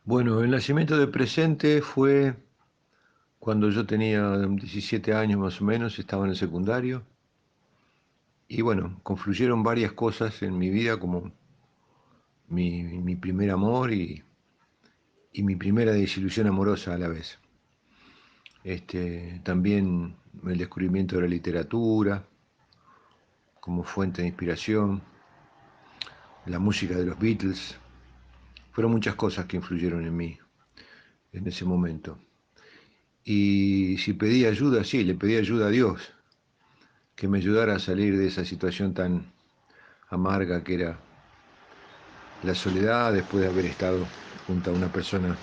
Bueno, el nacimiento de Presente fue cuando yo tenía 17 años más o menos, estaba en el secundario, y bueno, confluyeron varias cosas en mi vida como mi primer amor y mi primera desilusión amorosa a la vez. También el descubrimiento de la literatura como fuente de inspiración, la música de los Beatles, fueron muchas cosas que influyeron en mí en ese momento. Y si pedí ayuda, sí, le pedí ayuda a Dios, que me ayudara a salir de esa situación tan amarga que era la soledad después de haber estado junto a una persona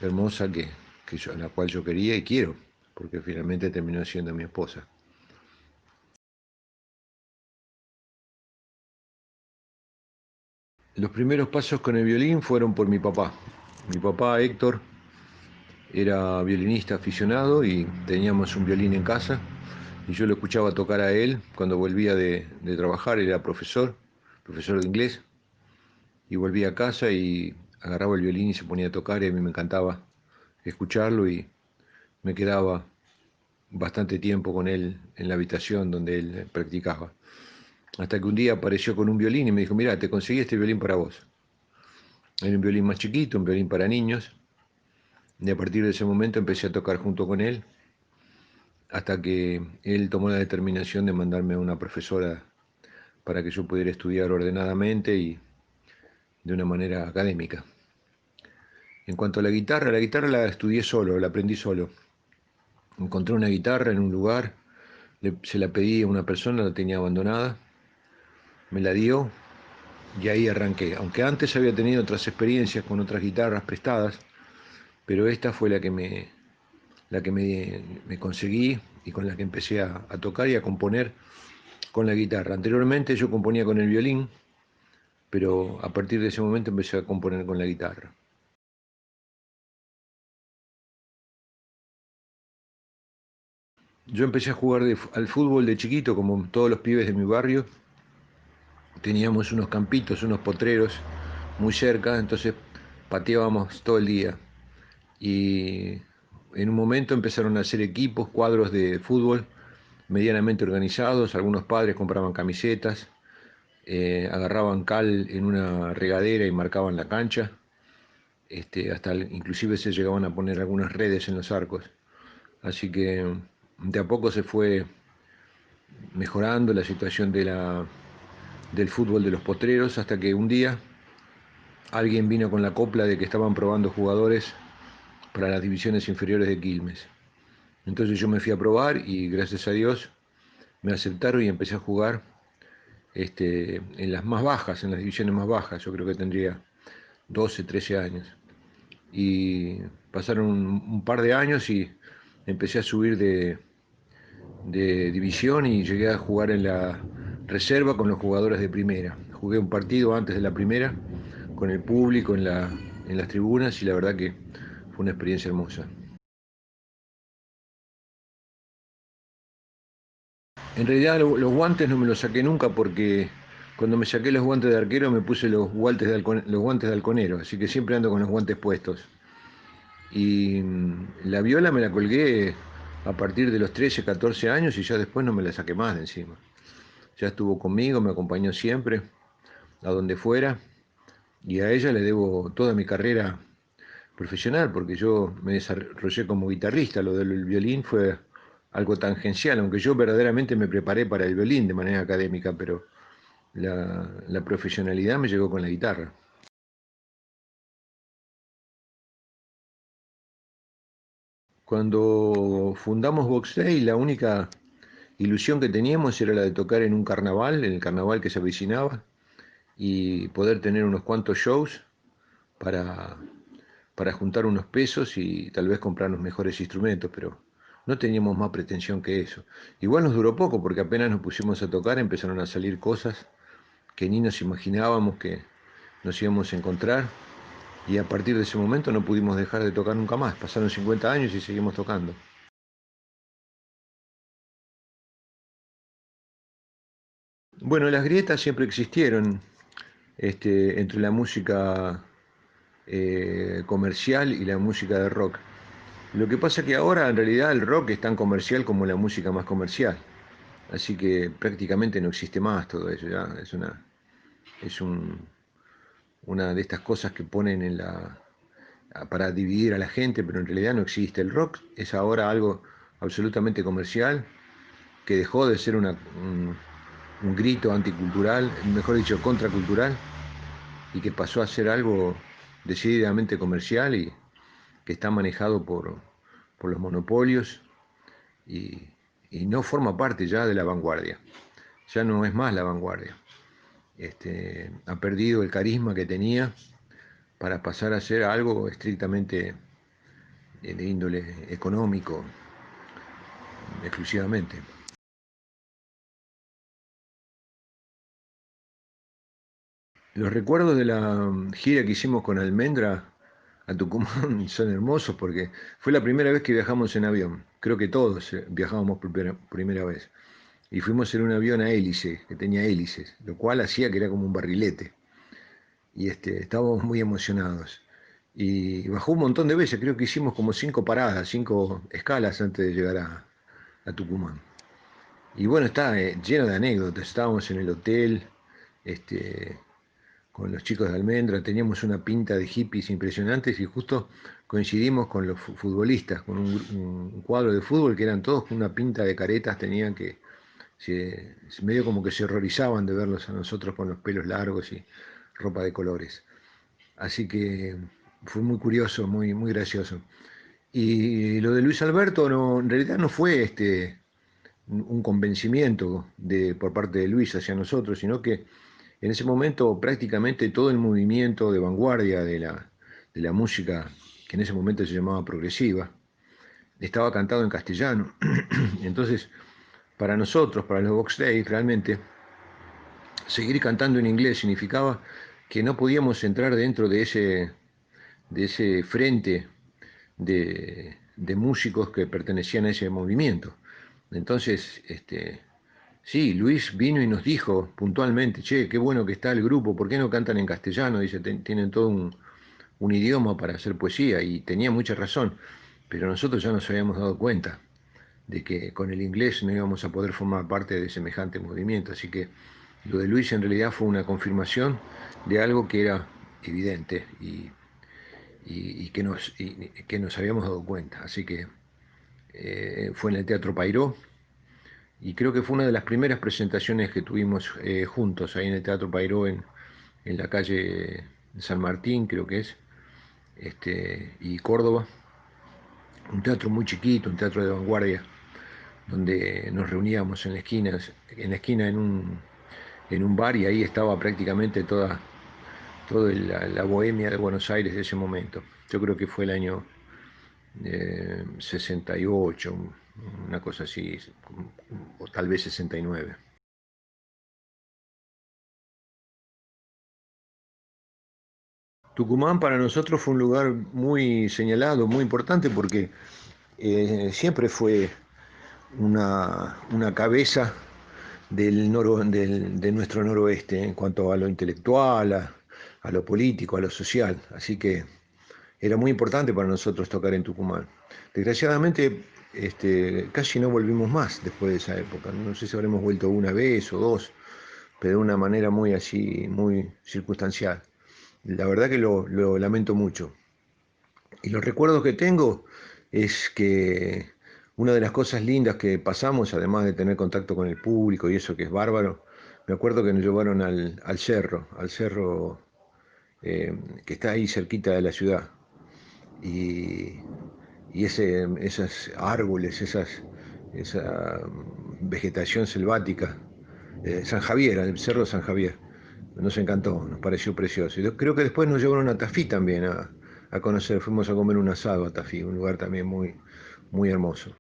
hermosa a la cual yo quería y quiero, porque finalmente terminó siendo mi esposa. Los primeros pasos con el violín fueron por mi papá. Mi papá, Héctor, era violinista aficionado y teníamos un violín en casa y yo lo escuchaba tocar a él cuando volvía de trabajar, era profesor de inglés, y volvía a casa y agarraba el violín y se ponía a tocar y a mí me encantaba escucharlo y me quedaba bastante tiempo con él en la habitación donde él practicaba. Hasta que un día apareció con un violín y me dijo, mira, te conseguí este violín para vos. Era un violín más chiquito, un violín para niños, y a partir de ese momento empecé a tocar junto con él, hasta que él tomó la determinación de mandarme a una profesora para que yo pudiera estudiar ordenadamente y de una manera académica. En cuanto a la guitarra la estudié solo, la aprendí solo. Encontré una guitarra en un lugar, se la pedí a una persona, la tenía abandonada, me la dio y ahí arranqué. Aunque antes había tenido otras experiencias con otras guitarras prestadas, pero esta fue la que me conseguí y con la que empecé a tocar y a componer con la guitarra. Anteriormente yo componía con el violín, pero a partir de ese momento empecé a componer con la guitarra. Yo empecé a jugar al fútbol de chiquito, como todos los pibes de mi barrio. Teníamos unos campitos, unos potreros muy cerca, entonces pateábamos todo el día. Y en un momento empezaron a hacer equipos, cuadros de fútbol medianamente organizados. Algunos padres compraban camisetas, agarraban cal en una regadera y marcaban la cancha. Inclusive se llegaban a poner algunas redes en los arcos. Así que de a poco se fue mejorando la situación del fútbol de los potreros hasta que un día alguien vino con la copla de que estaban probando jugadores para las divisiones inferiores de Quilmes. Entonces yo me fui a probar y gracias a Dios me aceptaron y empecé a jugar en las más bajas, en las divisiones más bajas. Yo creo que tendría 12, 13 años. Y pasaron un par de años y empecé a subir de división y llegué a jugar en la reserva con los jugadores de primera. Jugué un partido antes de la primera con el público en las tribunas y la verdad que fue una experiencia hermosa. En realidad los guantes no me los saqué nunca porque cuando me saqué los guantes de arquero me puse los guantes de halconero, así que siempre ando con los guantes puestos. Y la viola me la colgué a partir de los 13, 14 años y ya después no me la saqué más de encima. Ya estuvo conmigo, me acompañó siempre, a donde fuera, y a ella le debo toda mi carrera profesional, porque yo me desarrollé como guitarrista, lo del violín fue algo tangencial, aunque yo verdaderamente me preparé para el violín de manera académica, pero la profesionalidad me llegó con la guitarra. Cuando fundamos Box Day, la única ilusión que teníamos era la de tocar en un carnaval, en el carnaval que se avecinaba, y poder tener unos cuantos shows para, para juntar unos pesos y tal vez comprarnos mejores instrumentos, pero no teníamos más pretensión que eso. Igual nos duró poco porque apenas nos pusimos a tocar empezaron a salir cosas que ni nos imaginábamos que nos íbamos a encontrar y a partir de ese momento no pudimos dejar de tocar nunca más. Pasaron 50 años y seguimos tocando. Bueno, las grietas siempre existieron entre la música comercial y la música de rock. Lo que pasa es que ahora en realidad el rock es tan comercial como la música más comercial. Así que prácticamente no existe más todo eso, ya es una de estas cosas que ponen para dividir a la gente, pero en realidad no existe. El rock es ahora algo absolutamente comercial, que dejó de ser un grito anticultural, mejor dicho, contracultural, y que pasó a ser algo decididamente comercial y que está manejado por los monopolios y, y no forma parte ya de la vanguardia. Ya no es más la vanguardia. Ha perdido el carisma que tenía para pasar a ser algo estrictamente de índole económico, exclusivamente. Los recuerdos de la gira que hicimos con Almendra a Tucumán son hermosos porque fue la primera vez que viajamos en avión. Creo que todos viajábamos por primera vez. Y fuimos en un avión a hélice, que tenía hélices, lo cual hacía que era como un barrilete. Y estábamos muy emocionados. Y bajó un montón de veces, creo que hicimos como 5 paradas, 5 escalas antes de llegar a Tucumán. Y bueno, está lleno de anécdotas. Estábamos en el hotel, este, con los chicos de Almendra, teníamos una pinta de hippies impresionantes y justo coincidimos con los futbolistas, con un cuadro de fútbol que eran todos con una pinta de caretas, tenían que, medio como que se horrorizaban de verlos a nosotros con los pelos largos y ropa de colores. Así que fue muy curioso, muy gracioso. Y lo de Luis Alberto no, en realidad no fue un convencimiento por parte de Luis hacia nosotros, sino que en ese momento prácticamente todo el movimiento de vanguardia de la música, que en ese momento se llamaba progresiva, estaba cantado en castellano. Entonces, para nosotros, para los Box Day, realmente, seguir cantando en inglés significaba que no podíamos entrar dentro de ese frente de músicos que pertenecían a ese movimiento. Entonces, sí, Luis vino y nos dijo puntualmente, che, qué bueno que está el grupo, ¿por qué no cantan en castellano? Dice, tienen todo un idioma para hacer poesía, y tenía mucha razón, pero nosotros ya nos habíamos dado cuenta de que con el inglés no íbamos a poder formar parte de semejante movimiento, así que lo de Luis en realidad fue una confirmación de algo que era evidente y que nos habíamos dado cuenta. Así que fue en el Teatro Pairó, y creo que fue una de las primeras presentaciones que tuvimos juntos ahí en el Teatro Pairó en la calle San Martín, creo que es, y Córdoba. Un teatro muy chiquito, un teatro de vanguardia, donde nos reuníamos en la esquina en un bar, y ahí estaba prácticamente toda la bohemia de Buenos Aires de ese momento. Yo creo que fue el año 68, una cosa así, o tal vez 69. Tucumán para nosotros fue un lugar muy señalado, muy importante, porque siempre fue una cabeza de nuestro noroeste en cuanto a lo intelectual, a lo político, a lo social. Así que era muy importante para nosotros tocar en Tucumán. Desgraciadamente, casi no volvimos más después de esa época. No sé si habremos vuelto una vez o dos, pero de una manera muy así, muy circunstancial. La verdad que lo lamento mucho. Y los recuerdos que tengo es que una de las cosas lindas que pasamos, además de tener contacto con el público y eso que es bárbaro, me acuerdo que nos llevaron al cerro que está ahí cerquita de la ciudad. Y, y esos árboles, esa vegetación selvática, San Javier, el Cerro San Javier, nos encantó, nos pareció precioso. Y yo creo que después nos llevaron a Tafí también a conocer, fuimos a comer un asado a Tafí, un lugar también muy hermoso.